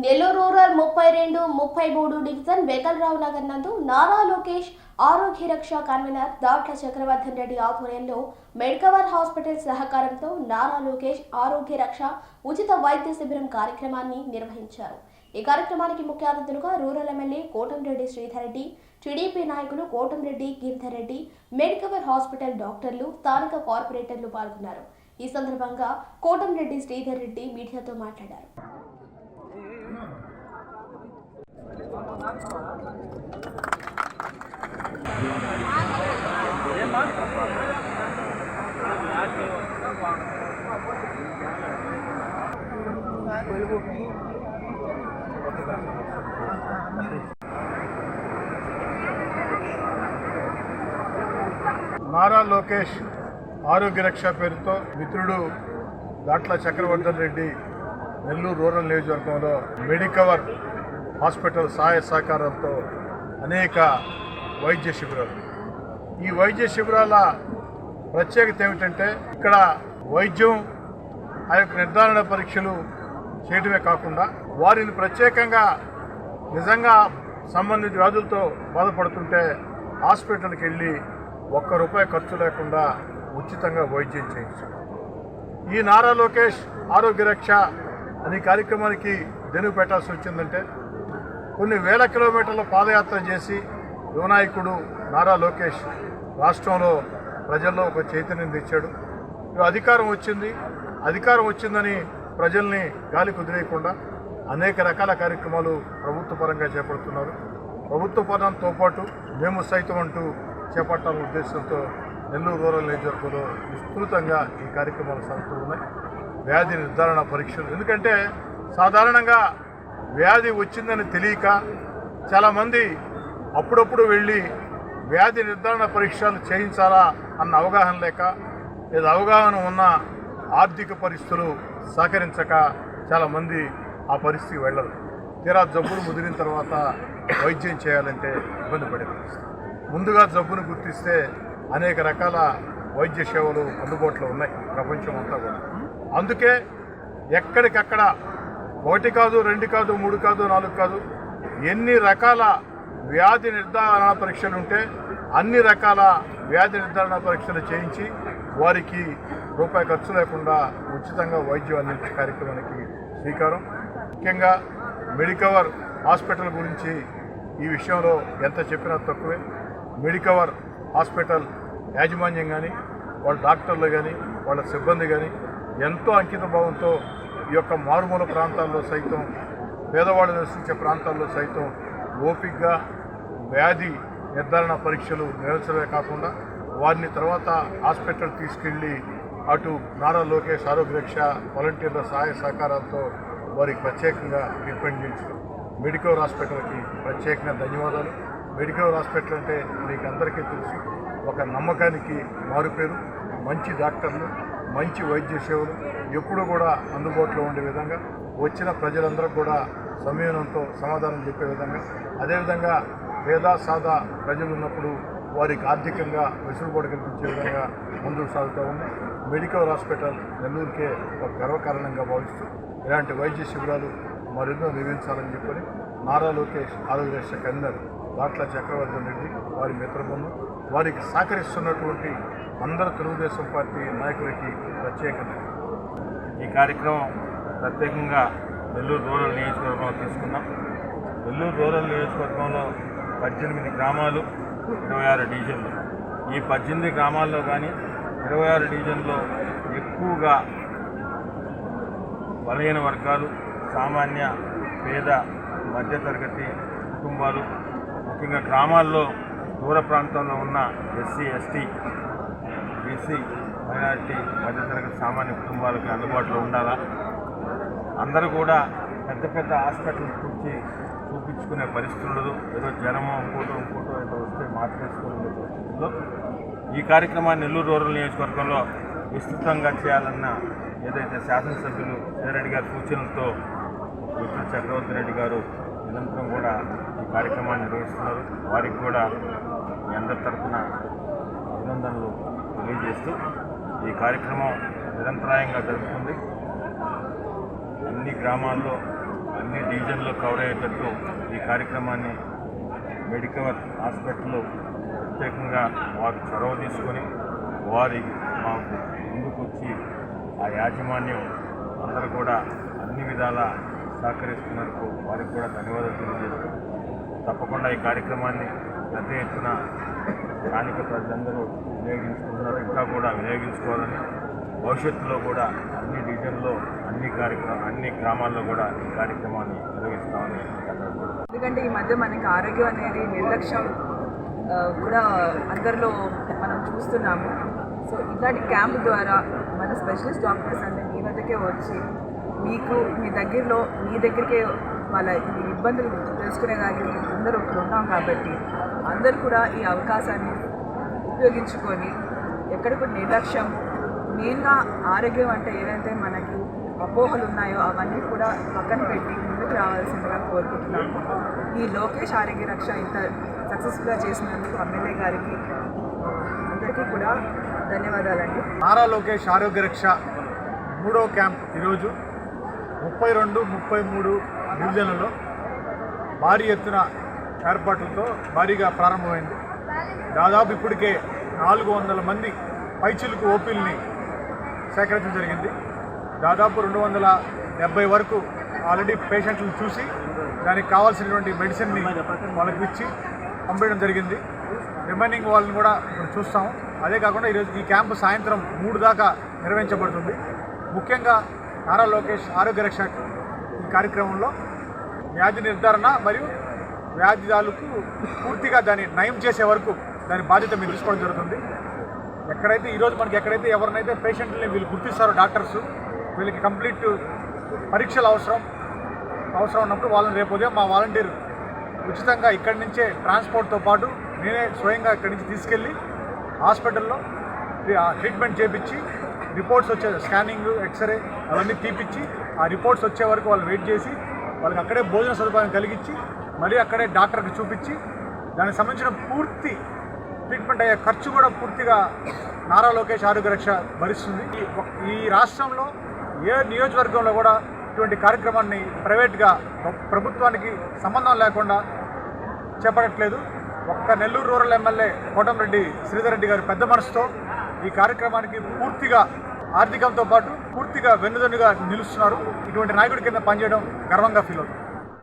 Nellore rural 32, 33 division Venkatarao Nagar నందు నారా లోకేష్ ఆరోగ్య రక్ష కన్వీనర్ దాట్ల చక్రవర్ధన్ రెడ్డి ఆధ్వర్యంలో మెడికవర్ హాస్పిటల్ సహకారంతో నారా లోకేష్ ఆరోగ్య రక్ష ఉచిత వైద్య శిబిరం కార్యక్రమాన్ని నిర్వహించారు. ఈ కార్యక్రమానికి ముఖ్య అతిథులుగా rural MLA Kotamreddy Sridhar Reddy, TDP నాయకులు కోటంరెడ్డి గిరిధర్ రెడ్డి, మెడికవర్ హాస్పిటల్ డాక్టర్లు, స్థానిక కార్పొరేటర్లు పాల్గొన్నారు. ఈ సందర్భంగా కోటంరెడ్డి శ్రీధర్ రెడ్డి మీడియాతో మాట్లాడారు. నారా లోకేష్ ఆరోగ్య రక్ష పేరుతో మిత్రుడు దాట్ల చక్రవర్ధన్ రెడ్డి నెల్లూరు రూరల్ నియోజకవర్గంలో మెడికవర్ హాస్పిటల్ సహాయ సహకారాలతో అనేక వైద్య శిబిరాలు. ఈ వైద్య శిబిరాల ప్రత్యేకత ఏమిటంటే ఇక్కడ వైద్యం ఆ యొక్క నిర్ధారణ పరీక్షలు చేయడమే కాకుండా వారిని ప్రత్యేకంగా నిజంగా సంబంధిత వ్యాధులతో బాధపడుతుంటే హాస్పిటల్కి వెళ్ళి ₹1 ఖర్చు లేకుండా ఉచితంగా వైద్యం చేయించారు. ఈ నారా లోకేష్ ఆరోగ్య రక్ష అనే కార్యక్రమానికి దెనుగు పెట్టాల్సి వచ్చిందంటే కొన్ని వేల కిలోమీటర్ల పాదయాత్ర చేసి యువనాయకుడు నారా లోకేష్ రాష్ట్రంలో ప్రజల్లో ఒక చైతన్యం తెచ్చాడు. అధికారం వచ్చిందని ప్రజల్ని గాలి కుదిరేయకుండా అనేక రకాల కార్యక్రమాలు ప్రభుత్వ పరంగా చేపడుతున్నారు. ప్రభుత్వ పరంతో పాటు మేము సైతం అంటూ చేపట్టాలనే ఉద్దేశంతో నెల్లూరు రూరల్ నియోజకవర్గంలో విస్తృతంగా ఈ కార్యక్రమాలు సాగుతూ ఉన్నాయి. వ్యాధి నిర్ధారణ పరీక్షలు, ఎందుకంటే సాధారణంగా వ్యాధి వచ్చిందని తెలియక చాలామంది అప్పుడప్పుడు వెళ్ళి వ్యాధి నిర్ధారణ పరీక్షలు చేయించాలా అన్న అవగాహన లేక లేదా అవగాహన ఉన్న ఆర్థిక పరిస్థితులు సహకరించక చాలామంది ఆ పరిస్థితికి వెళ్ళరు. తీరా జబ్బులు ముదిరిన తర్వాత వైద్యం చేయాలంటే ఇబ్బంది పడే పరిస్థితి. ముందుగా జబ్బును గుర్తిస్తే అనేక రకాల వైద్య సేవలు అందుబాటులో ఉన్నాయి ప్రపంచం అంతా కూడా. అందుకే ఎక్కడికక్కడ 1 కాదు, 2 కాదు, 3 కాదు, 4 కాదు, ఎన్ని రకాల వ్యాధి నిర్ధారణ పరీక్షలు ఉంటే అన్ని రకాల వ్యాధి నిర్ధారణ పరీక్షలు చేయించి వారికి ₹1 ఖర్చు లేకుండా ఉచితంగా వైద్యం అందించే కార్యక్రమానికి శ్రీకారం. ముఖ్యంగా మెడికవర్ హాస్పిటల్ గురించి ఈ విషయంలో ఎంత చెప్పినా తక్కువే. మెడికవర్ హాస్పిటల్ యాజమాన్యం కానీ, వాళ్ళ డాక్టర్లు కానీ, వాళ్ళ సిబ్బంది కానీ ఎంతో అంకిత భావంతో ఈ యొక్క మారుమూల ప్రాంతాల్లో సైతం, పేదవాళ్ళు నివసించే ప్రాంతాల్లో సైతం ఓపికగా వ్యాధి నిర్ధారణ పరీక్షలు నిర్వహించడమే కాకుండా వారిని తర్వాత హాస్పిటల్ తీసుకెళ్ళి అటు నారా లోకేష్ ఆరోగ్య రక్ష వాలంటీర్ల సహాయ సహకారాలతో వారికి ప్రత్యేకంగా ట్రీట్మెంట్ చేయించారు. మెడికవర్ హాస్పిటల్కి ప్రత్యేకంగా ధన్యవాదాలు. మెడికవర్ హాస్పిటల్ అంటే మీకు అందరికీ తెలుసు, ఒక నమ్మకానికి మారుపేరు. మంచి డాక్టర్లు, మంచి వైద్య సేవలు ఎప్పుడూ కూడా అందుబాటులో ఉండే విధంగా, వచ్చిన ప్రజలందరూ కూడా సంయమనంతో సమాధానం చెప్పే విధంగా, అదేవిధంగా పేద సాదా ప్రజలు ఉన్నప్పుడు వారికి ఆర్థికంగా వెసులుబాటు కల్పించే విధంగా ముందుకు సాగుతూ ఉంది. మెడికవర్ హాస్పిటల్ నెల్లూరుకే ఒక గర్వకారణంగా భావిస్తూ ఇలాంటి వైద్య శిబిరాలు మరెన్నో నిర్వహించాలని చెప్పని నారా లోకేష్ ఆరోగ్య రక్ష కన్వీనర్ దాట్ల చక్రవర్ధన్ రెడ్డి, వారి మిత్రబృందం, వారికి సహకరిస్తున్నటువంటి అందరు తెలుగుదేశం పార్టీ నాయకులకి ప్రత్యేకంగా ఈ కార్యక్రమం ప్రత్యేకంగా నెల్లూరు రూరల్ నియోజకవర్గంలో తీసుకున్నాం. నెల్లూరు రూరల్ నియోజకవర్గంలో 18 గ్రామాలు, 26 డివిజన్లు. ఈ 18 గ్రామాల్లో కానీ 26 డివిజన్లో ఎక్కువగా బలహీన వర్గాలు, సామాన్య, పేద, మధ్యతరగతి కుటుంబాలు, ముఖ్యంగా గ్రామాల్లో దూర ప్రాంతంలో ఉన్న ఎస్సీ, ఎస్టీ, బీసీ, మైనారిటీ, మధ్యతరగతి సామాన్య కుటుంబాలకు అందుబాటులో ఉండాలా. అందరూ కూడా పెద్ద పెద్ద హాస్పిటల్స్ గురించి చూపించుకునే పరిస్థితులు, ఏదో జ్వరమో ఇంకోటో ఏదో వస్తే మార్చేసుకునే పరిస్థితుల్లో ఈ కార్యక్రమాన్ని నెల్లూరు రూరల్ నియోజకవర్గంలో విస్తృతంగా చేయాలన్న ఏదైతే శాసనసభ్యులు రెడ్డి గారి సూచనలతో మిత్రుడు చక్రవర్తి రెడ్డి గారు నిరంతరం కూడా ఈ కార్యక్రమాన్ని నిర్వహిస్తున్నారు. వారికి కూడా మీ అందరి తరఫున అభినందనలు తెలియజేస్తూ ఈ కార్యక్రమం నిరంతరాయంగా జరుగుతుంది. అన్ని గ్రామాల్లో అన్ని డివిజన్లో కవర్ అయ్యేటట్టు ఈ కార్యక్రమాన్ని మెడికవర్ హాస్పిటల్లో ప్రత్యేకంగా వారు చొరవ తీసుకొని వారి మాకు ముందుకొచ్చి ఆ యాజమాన్యం అందరూ కూడా అన్ని విధాల సహకరిస్తున్నందుకు వారికి కూడా ధన్యవాదాలు తెలియజేస్తూ తప్పకుండా ఈ కార్యక్రమాన్ని పెద్ద ఎత్తున స్థానిక ప్రజలందరూ వినియోగించుకుంటున్నారు, ఇంకా కూడా వినియోగించుకోవాలని భవిష్యత్తులో కూడా అన్ని డివిజన్లో అన్ని గ్రామాల్లో కూడా ఈ కార్యక్రమాన్ని నిర్వహిస్తామని. ఎందుకంటే ఈ మధ్య మనకి ఆరోగ్యం అనేది నిర్లక్ష్యం కూడా అందరిలో మనం చూస్తున్నాము. సో ఇలాంటి క్యాంప్ ద్వారా మన స్పెషలిస్ట్ డాక్టర్స్ అంటే మీ వద్దకే వచ్చి మీకు మీ దగ్గరికే వాళ్ళ ఈ ఇబ్బందులు తెలుసుకునేదానికి అందరూ ఇక్కడ ఉన్నాం కాబట్టి అందరూ కూడా ఈ అవకాశాన్ని ఉపయోగించుకొని ఎక్కడ కూడా నిర్లక్ష్యం, మెయిన్గా ఆరోగ్యం అంటే ఏదైతే మనకి అపోహలు ఉన్నాయో అవన్నీ కూడా పక్కన పెట్టి ముందుకు రావాల్సిందిగా కోరుకుంటున్నాము. ఈ లోకేష్ ఆరోగ్య రక్ష ఇంత సక్సెస్ఫుల్గా చేసినందుకు ఎమ్మెల్యే గారికి అందరికీ కూడా ధన్యవాదాలండి. నారా లోకేష్ ఆరోగ్య రక్ష 3వ క్యాంప్ ఈరోజు 32, 33 డివిజన్లలో భారీ ఎత్తున ఏర్పాట్లతో భారీగా ప్రారంభమైంది. దాదాపు ఇప్పటికే 400 మంది పైచిలుకు ఓపీల్ని సేకరించడం జరిగింది. దాదాపు 270 వరకు ఆల్రెడీ పేషెంట్లను చూసి దానికి కావాల్సినటువంటి మెడిసిన్ని వాళ్ళకి ఇచ్చి పంపించడం జరిగింది. రిమైనింగ్ వాళ్ళని కూడా మనం చూస్తాము. అదే కాకుండా ఈరోజు ఈ క్యాంపు సాయంత్రం 3 దాకా నిర్వహించబడుతుంది. ముఖ్యంగా నారా లోకేష్ ఆరోగ్య రక్ష ఈ కార్యక్రమంలో వ్యాధి నిర్ధారణ మరియు వ్యాధిదారులకు పూర్తిగా దాన్ని నయం చేసే వరకు దాని బాధ్యత మీరు తీసుకోవడం జరుగుతుంది. ఎక్కడైతే ఈరోజు మనకి ఎవరినైతే పేషెంట్ని వీళ్ళు గుర్తిస్తారో డాక్టర్స్, వీళ్ళకి కంప్లీట్ పరీక్షలు అవసరం ఉన్నప్పుడు వాళ్ళని రేపు ఉదయం మా వాలంటీర్ ఉచితంగా ఇక్కడి నుంచే ట్రాన్స్పోర్ట్తో పాటు నేనే స్వయంగా ఇక్కడి నుంచి తీసుకెళ్ళి హాస్పిటల్లో ట్రీట్మెంట్ చేయించి రిపోర్ట్స్ వచ్చే స్కానింగ్, ఎక్స్రే అవన్నీ తీపిచ్చి ఆ రిపోర్ట్స్ వచ్చే వరకు వాళ్ళు వెయిట్ చేసి వాళ్ళకి అక్కడే భోజన సదుపాయం కలిగించి మరీ అక్కడే డాక్టర్కి చూపించి దానికి సంబంధించిన పూర్తి ట్రీట్మెంట్ అయ్యే ఖర్చు కూడా పూర్తిగా నారా లోకేష్ ఆరోగ్య రక్ష భరిస్తుంది. ఈ రాష్ట్రంలో ఏ నియోజకవర్గంలో కూడా ఇటువంటి కార్యక్రమాన్ని ప్రైవేట్గా ప్రభుత్వానికి సంబంధం లేకుండా చేపట్టట్లేదు. ఒక్క నెల్లూరు రూరల్ ఎమ్మెల్యే కోటంరెడ్డి శ్రీధర్ రెడ్డి గారి పెద్ద మనసుతో ఈ కార్యక్రమానికి పూర్తిగా ఆర్థికంతో పాటు పూర్తిగా వెన్నుదన్నుగా నిలుస్తున్నారు. ఇటువంటి నాయకుడి కింద పనిచేయడం గర్వంగా ఫీల్ అవుతుంది.